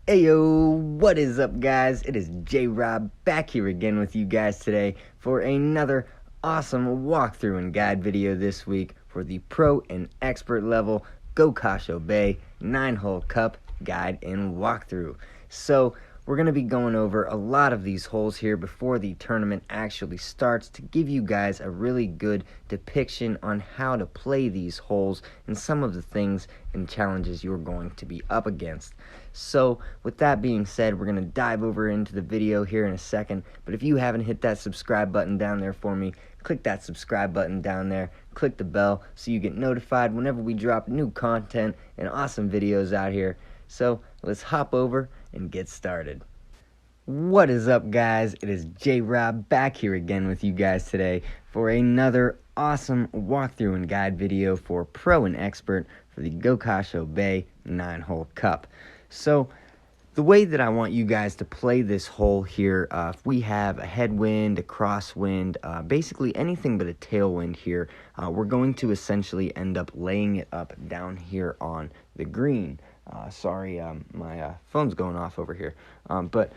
Ayo, what is up guys? It is JRob back here again with you guys today for another awesome walkthrough and guide video this week for the pro and expert level Gokasho Bay 9-hole cup guide and walkthrough. So we're going to be going over a lot of these holes here before the tournament actually starts to give you guys a really good depiction on how to play these holes and some of the things and challenges you're going to be up against. So with that being said, we're going to dive over into the video here in a second, but if you haven't hit that subscribe button down there for me, click that subscribe button down there, click the bell so you get notified whenever we drop new content and awesome videos out here. So let's hop over and get started. What is up guys? It is JRob back here again with you guys today for another awesome walkthrough and guide video for pro and expert for the Gokasho Bay 9-hole cup. So the way that I want you guys to play this hole here, if we have a headwind, a crosswind, basically anything but a tailwind here, we're going to essentially end up laying it up down here on the green. Sorry, my phone's going off over here. But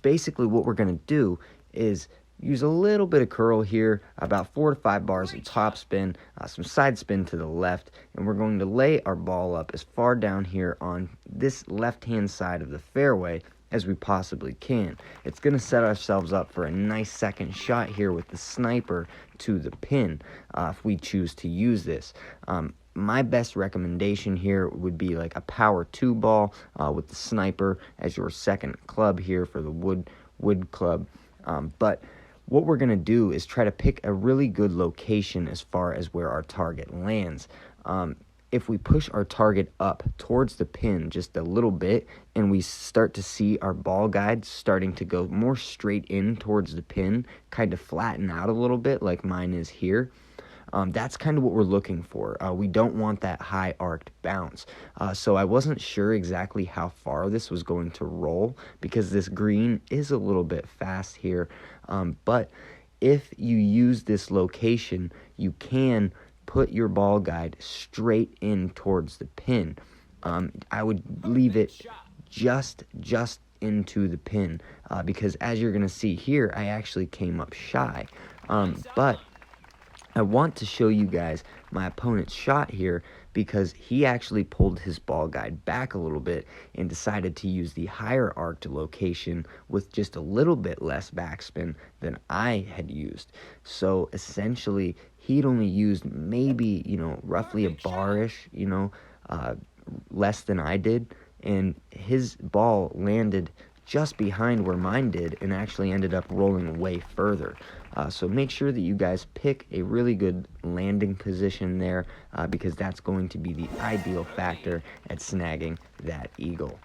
basically what we're going to do is use a little bit of curl here, about 4 to 5 bars of topspin, some side spin to the left, and we're going to lay our ball up as far down here on this left-hand side of the fairway as we possibly can. It's going to set ourselves up for a nice second shot here with the sniper to the pin if we choose to use this. My best recommendation here would be like a power 2 ball with the sniper as your second club here for the wood club. But what we're going to do is try to pick a really good location as far as where our target lands. If we push our target up towards the pin just a little bit and we start to see our ball guide starting to go more straight in towards the pin, kind of flatten out a little bit like mine is here, that's kind of what we're looking for. We don't want that high arced bounce. So I wasn't sure exactly how far this was going to roll because this green is a little bit fast here. But if you use this location, you can put your ball guide straight in towards the pin. I would leave it just into the pin because as you're going to see here, I actually came up shy. But I want to show you guys my opponent's shot here because he actually pulled his ball guide back a little bit and decided to use the higher arced location with just a little bit less backspin than I had used. So essentially, he'd only used maybe, roughly a bar-ish, less than I did, and his ball landed just behind where mine did and actually ended up rolling way further. So make sure that you guys pick a really good landing position there because that's going to be the ideal factor at snagging that eagle.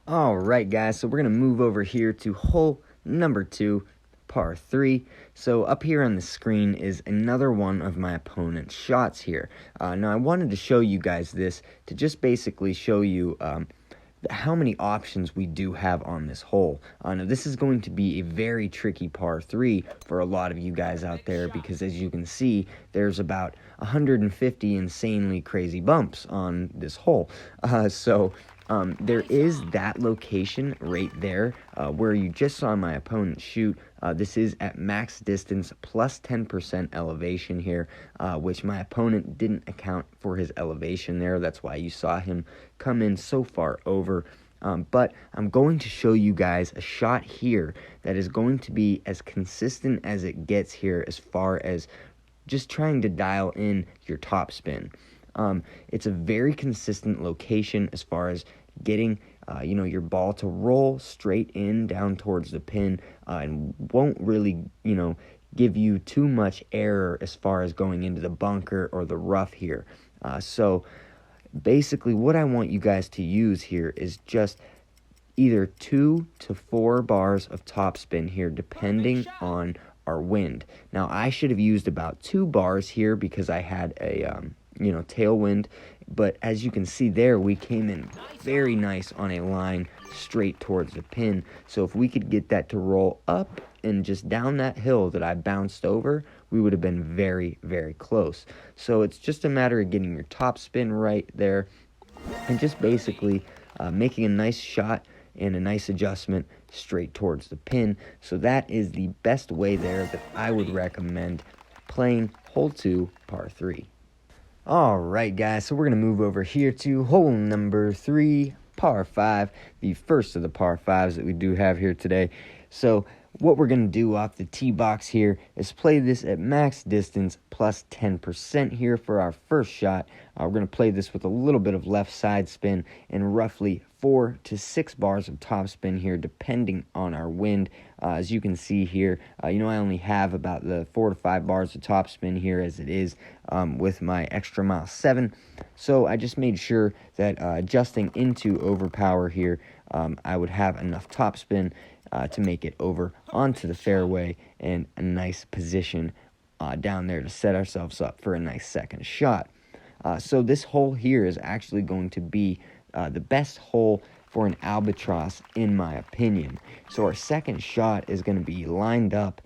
Alright guys, so we're going to move over here to hole number 2, par 3. So up here on the screen is another one of my opponent's shots here. Now I wanted to show you guys this to just basically show you how many options we do have on this hole. Now this is going to be a very tricky par 3 for a lot of you guys out there because as you can see, there's about 150 insanely crazy bumps on this hole. There is that location right there where you just saw my opponent shoot. This is at max distance plus 10% elevation here, which my opponent didn't account for his elevation there. That's why you saw him come in so far over. But I'm going to show you guys a shot here that is going to be as consistent as it gets here as far as just trying to dial in your topspin. It's a very consistent location as far as getting your ball to roll straight in down towards the pin and won't really give you too much error as far as going into the bunker or the rough here. So basically what I want you guys to use here is just either 2 to 4 bars of topspin here depending on our wind. Now I should have used about 2 bars here because I had a tailwind, but as you can see there, we came in very nice on a line straight towards the pin. So if we could get that to roll up and just down that hill that I bounced over, we would have been very, very close. So it's just a matter of getting your top spin right there and just basically making a nice shot and a nice adjustment straight towards the pin. So that is the best way there that I would recommend playing hole 2, par 3. Alright guys, so we're going to move over here to hole number 3, par 5, the first of the par 5s that we do have here today. So what we're going to do off the tee box here is play this at max distance plus 10% here for our first shot. We're going to play this with a little bit of left side spin and roughly 4 to 6 bars of topspin here, depending on our wind. As you can see here, I only have about the 4 to 5 bars of topspin here as it is with my extra mile 7. So I just made sure that adjusting into overpower here, I would have enough topspin to make it over onto the fairway and a nice position down there to set ourselves up for a nice second shot. So this hole here is actually going to be the best hole for an albatross in my opinion. So our second shot is going to be lined up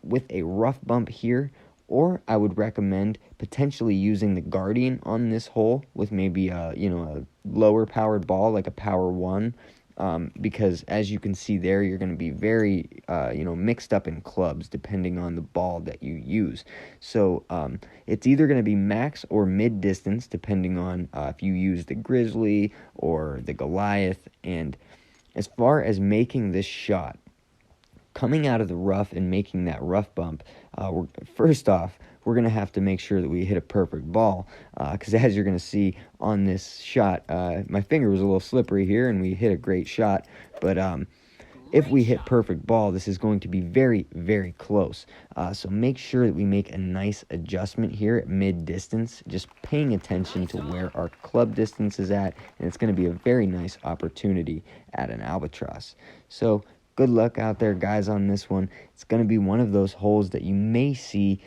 with a rough bump here, or I would recommend potentially using the Guardian on this hole with maybe a lower powered ball like a power 1. Because as you can see there, you're going to be very, mixed up in clubs depending on the ball that you use. So it's either going to be max or mid distance depending on if you use the Grizzly or the Goliath. And as far as making this shot, coming out of the rough and making that rough bump, first off, we're going to have to make sure that we hit a perfect ball, because as you're going to see on this shot, my finger was a little slippery here, and we hit a great shot, but if we hit perfect ball, this is going to be very, very close. So make sure that we make a nice adjustment here at mid-distance, just paying attention to where our club distance is at, and it's going to be a very nice opportunity at an albatross. So good luck out there, guys, on this one. It's going to be one of those holes that you may see,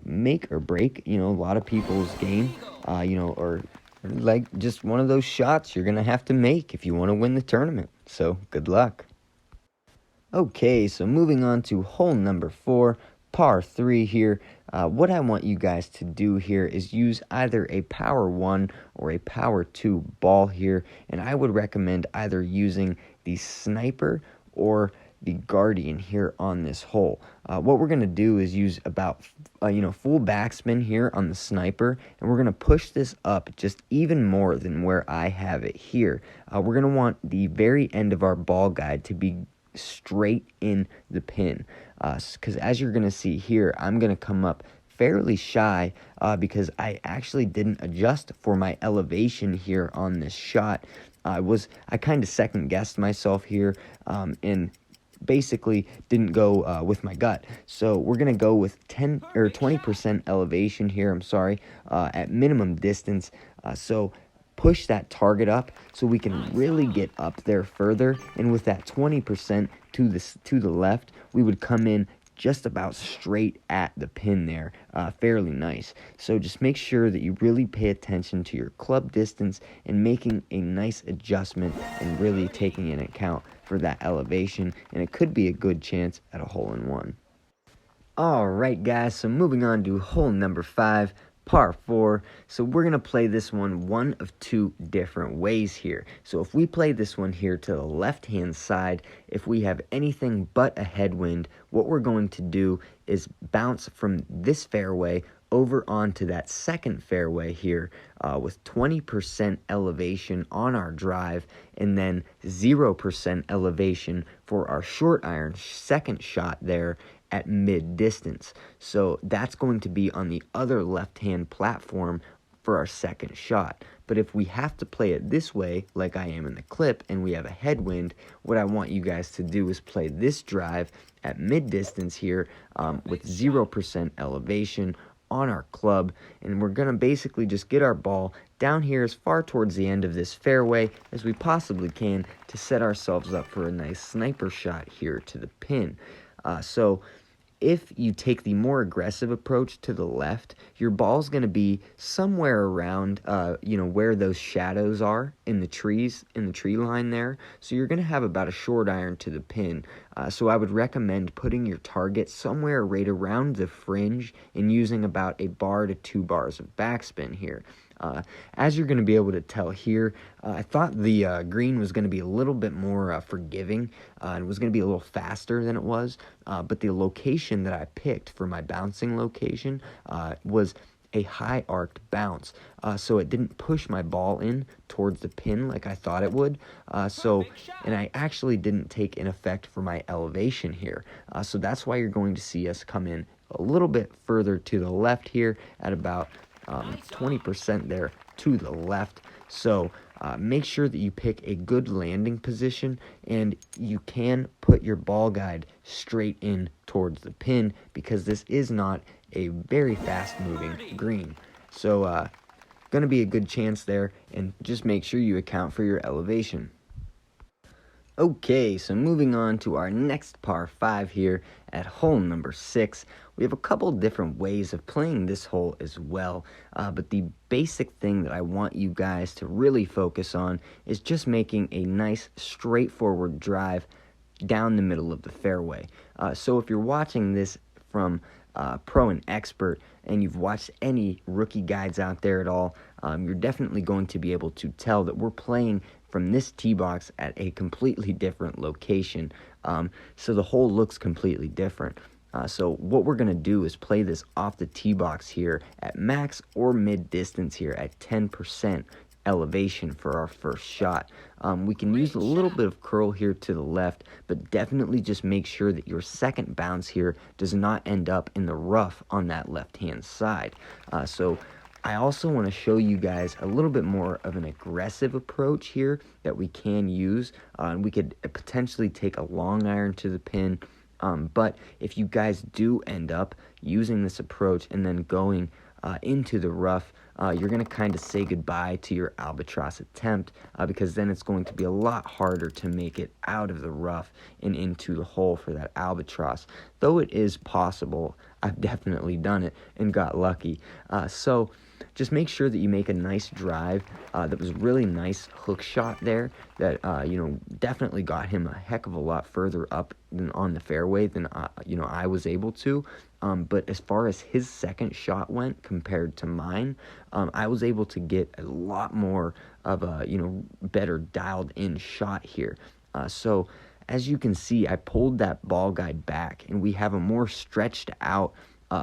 make or break, a lot of people's game, or like just one of those shots you're going to have to make if you want to win the tournament. So good luck. Okay, so moving on to hole number 4, par 3 here. What I want you guys to do here is use either a power 1 or a power 2 ball here, and I would recommend either using the Sniper or the Guardian here on this hole. What we're going to do is use about full backspin here on the Sniper, and we're going to push this up just even more than where I have it here. We're going to want the very end of our ball guide to be straight in the pin, because as you're going to see here, I'm going to come up fairly shy because I actually didn't adjust for my elevation here on this shot. I kind of second guessed myself here and basically didn't go with my gut. So we're gonna go with 10 or 20% elevation here. At minimum distance. So push that target up so we can really get up there further. And with that 20% to the left, we would come in just about straight at the pin there, fairly nice. So just make sure that you really pay attention to your club distance and making a nice adjustment and really taking into account for that elevation, and it could be a good chance at a hole-in-one. Alright guys, so moving on to hole number 5, par 4. So we're going to play this one of two different ways here. So if we play this one here to the left-hand side, if we have anything but a headwind, what we're going to do is bounce from this fairway over onto that second fairway here with 20% elevation on our drive and then 0% elevation for our short iron second shot there at mid distance. So that's going to be on the other left hand platform for our second shot. But if we have to play it this way, like I am in the clip, and we have a headwind, what I want you guys to do is play this drive at mid distance here with 0% elevation on our club, and we're going to basically just get our ball down here as far towards the end of this fairway as we possibly can to set ourselves up for a nice sniper shot here to the pin. So if you take the more aggressive approach to the left, your ball's going to be somewhere around, where those shadows are in the trees, in the tree line there. So you're going to have about a short iron to the pin. So I would recommend putting your target somewhere right around the fringe and using about a bar to 2 bars of backspin here. As you're going to be able to tell here, I thought the green was going to be a little bit more forgiving, and was going to be a little faster than it was, but the location that I picked for my bouncing location was a high arced bounce, so it didn't push my ball in towards the pin like I thought it would. And I actually didn't take an effect for my elevation here, so that's why you're going to see us come in a little bit further to the left here at about 20% there to the left. So make sure that you pick a good landing position, and you can put your ball guide straight in towards the pin, because this is not a very fast moving green. So going to be a good chance there, and just make sure you account for your elevation. Okay, so moving on to our next par 5 here at hole number 6. We have a couple different ways of playing this hole as well, but the basic thing that I want you guys to really focus on is just making a nice straightforward drive down the middle of the fairway. So if you're watching this from pro and expert, and you've watched any rookie guides out there at all, you're definitely going to be able to tell that we're playing from this tee box at a completely different location, so the hole looks completely different. So what we're going to do is play this off the tee box here at max or mid distance here at 10% elevation for our first shot. We can use a little bit of curl here to the left, but definitely just make sure that your second bounce here does not end up in the rough on that left-hand side. So I also want to show you guys a little bit more of an aggressive approach here that we can use. And we could potentially take a long iron to the pin, but if you guys do end up using this approach and then going into the rough, you're going to kind of say goodbye to your albatross attempt, because then it's going to be a lot harder to make it out of the rough and into the hole for that albatross. Though it is possible, I've definitely done it and got lucky. So just make sure that you make a nice drive. That was really nice hook shot there that definitely got him a heck of a lot further up than on the fairway than I was able to. But as far as his second shot went compared to mine, I was able to get a lot more of a better dialed in shot here. So as you can see, I pulled that ball guide back, and we have a more stretched out,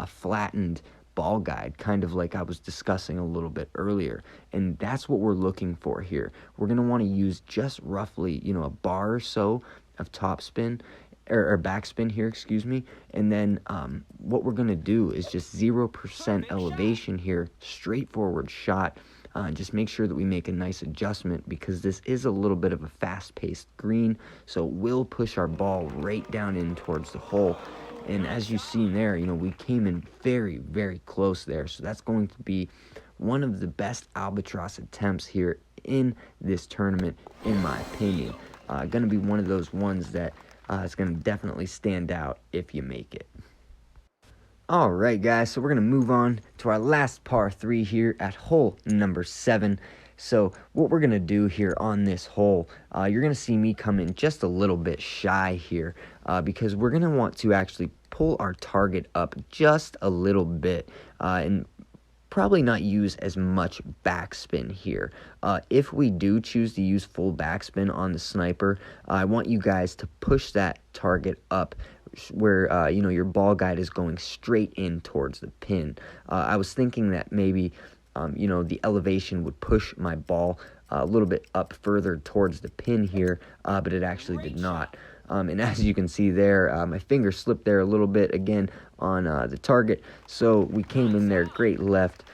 flattened ball guide, kind of like I was discussing a little bit earlier, and that's what we're looking for here. We're going to want to use just roughly a bar or so of topspin or backspin here, excuse me, and then what we're going to do is just 0% elevation here, straightforward shot. Just make sure that we make a nice adjustment, because this is a little bit of a fast-paced green, so it will push our ball right down in towards the hole. And as you've seen there, we came in very, very close there. So that's going to be one of the best albatross attempts here in this tournament, in my opinion. Going to be one of those ones that is going to definitely stand out if you make it. All right, guys, so we're going to move on to our last par 3 here at hole number 7. So what we're going to do here on this hole, you're going to see me come in just a little bit shy here, because we're going to want to actually pull our target up just a little bit, and probably not use as much backspin here. If we do choose to use full backspin on the sniper, I want you guys to push that target up where your ball guide is going straight in towards the pin. I was thinking that maybe the elevation would push my ball a little bit up further towards the pin here, but it actually did not. And as you can see there, my finger slipped there a little bit again on the target, so we came in there great left.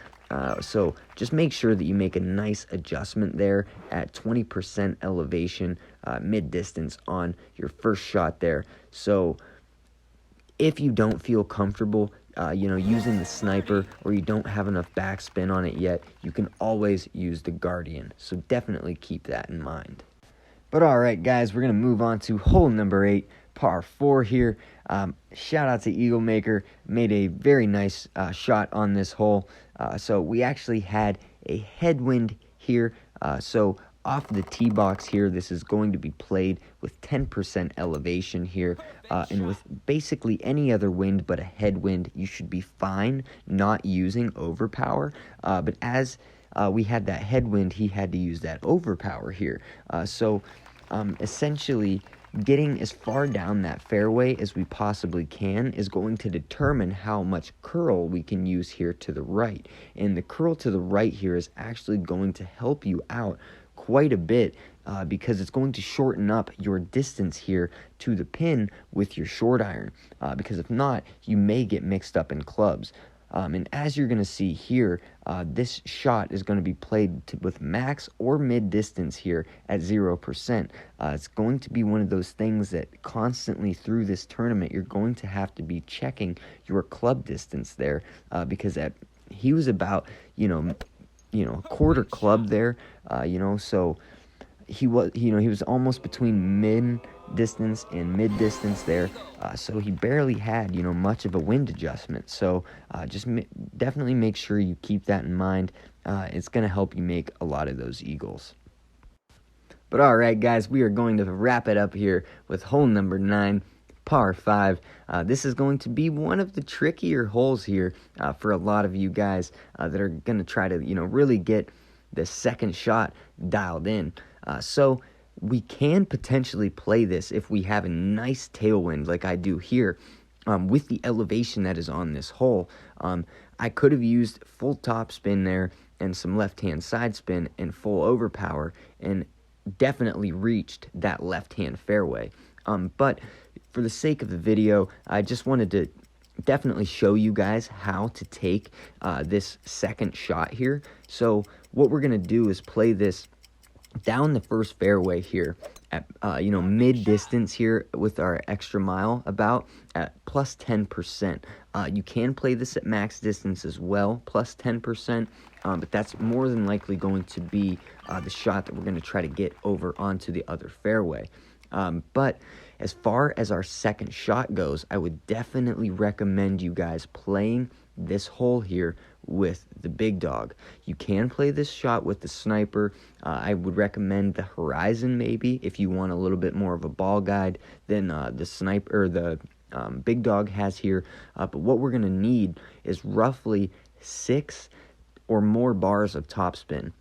So just make sure that you make a nice adjustment there at 20% elevation, mid-distance on your first shot there. So if you don't feel comfortable using the sniper, or you don't have enough backspin on it yet, you can always use the Guardian. So definitely keep that in mind. But all right, guys, we're going to move on to hole number 8, par 4 here. Shout out to Eagle Maker, made a very nice shot on this hole. So we actually had a headwind here. So off the tee box here, this is going to be played with 10% elevation here, and with basically any other wind but a headwind, you should be fine not using overpower. But as we had that headwind, he had to use that overpower here. So essentially, getting as far down that fairway as we possibly can is going to determine how much curl we can use here to the right. And the curl to the right here is actually going to help you out quite a bit because it's going to shorten up your distance here to the pin with your short iron. Because if not, you may get mixed up in clubs. And as you're going to see here, this shot is going to be played with max or mid distance here at 0%. It's going to be one of those things that constantly through this tournament, you're going to have to be checking your club distance there because he was about, a quarter club there, so he was almost between mid distance and mid distance there, so he barely had much of a wind adjustment. So just definitely make sure you keep that in mind. It's going to help you make a lot of those eagles. But all right, guys, we are going to wrap it up here with hole number 9, par 5. This is going to be one of the trickier holes here for a lot of you guys that are going to try to really get the second shot dialed in. So we can potentially play this if we have a nice tailwind like I do here with the elevation that is on this hole. I could have used full top spin there and some left-hand side spin and full overpower and definitely reached that left-hand fairway. But for the sake of the video, I just wanted to definitely show you guys how to take this second shot here. So what we're going to do is play this down the first fairway here at mid distance here with our extra mile about at plus 10%. You can play this at max distance as well, plus 10%, but that's more than likely going to be the shot that we're going to try to get over onto the other fairway. But as far as our second shot goes, I would definitely recommend you guys playing this hole here with the big dog. You can play this shot with the sniper. I would recommend the Horizon maybe if you want a little bit more of a ball guide than the sniper or the big dog has here. But what we're going to need is roughly 6 or more bars of topspin.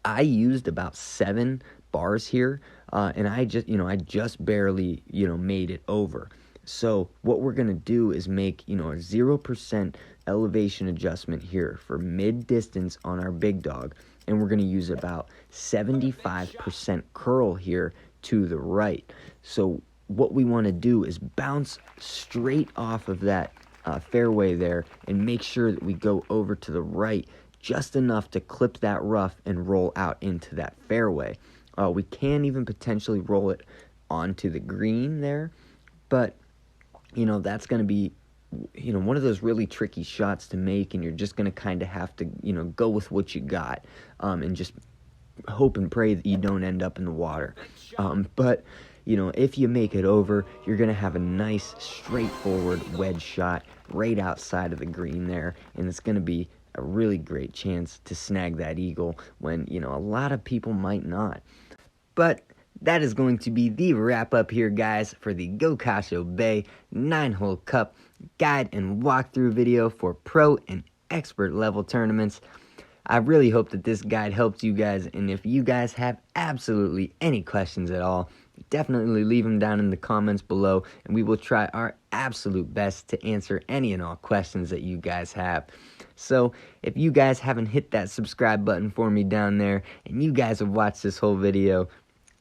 I used about 7 bars here, and I just barely made it over. So what we're going to do is make a 0% elevation adjustment here for mid distance on our big dog, and we're going to use about 75% curl here to the right. So what we want to do is bounce straight off of that fairway there and make sure that we go over to the right just enough to clip that rough and roll out into that fairway. We can even potentially roll it onto the green there, but that's going to be one of those really tricky shots to make, and you're just going to kind of have to go with what you got and just hope and pray that you don't end up in the water. But if you make it over, you're going to have a nice straightforward wedge shot right outside of the green there, and it's going to be a really great chance to snag that eagle when a lot of people might not. But that is going to be the wrap up here, guys, for the Gokasho Bay 9-hole cup guide and walkthrough video for pro and expert level tournaments. I really hope that this guide helped you guys, and if you guys have absolutely any questions at all, definitely leave them down in the comments below, and we will try our absolute best to answer any and all questions that you guys have. So if you guys haven't hit that subscribe button for me down there, and you guys have watched this whole video,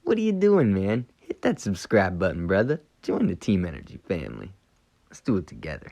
what are you doing, man? Hit that subscribe button, brother. Join the Team NrG family. Let's do it together.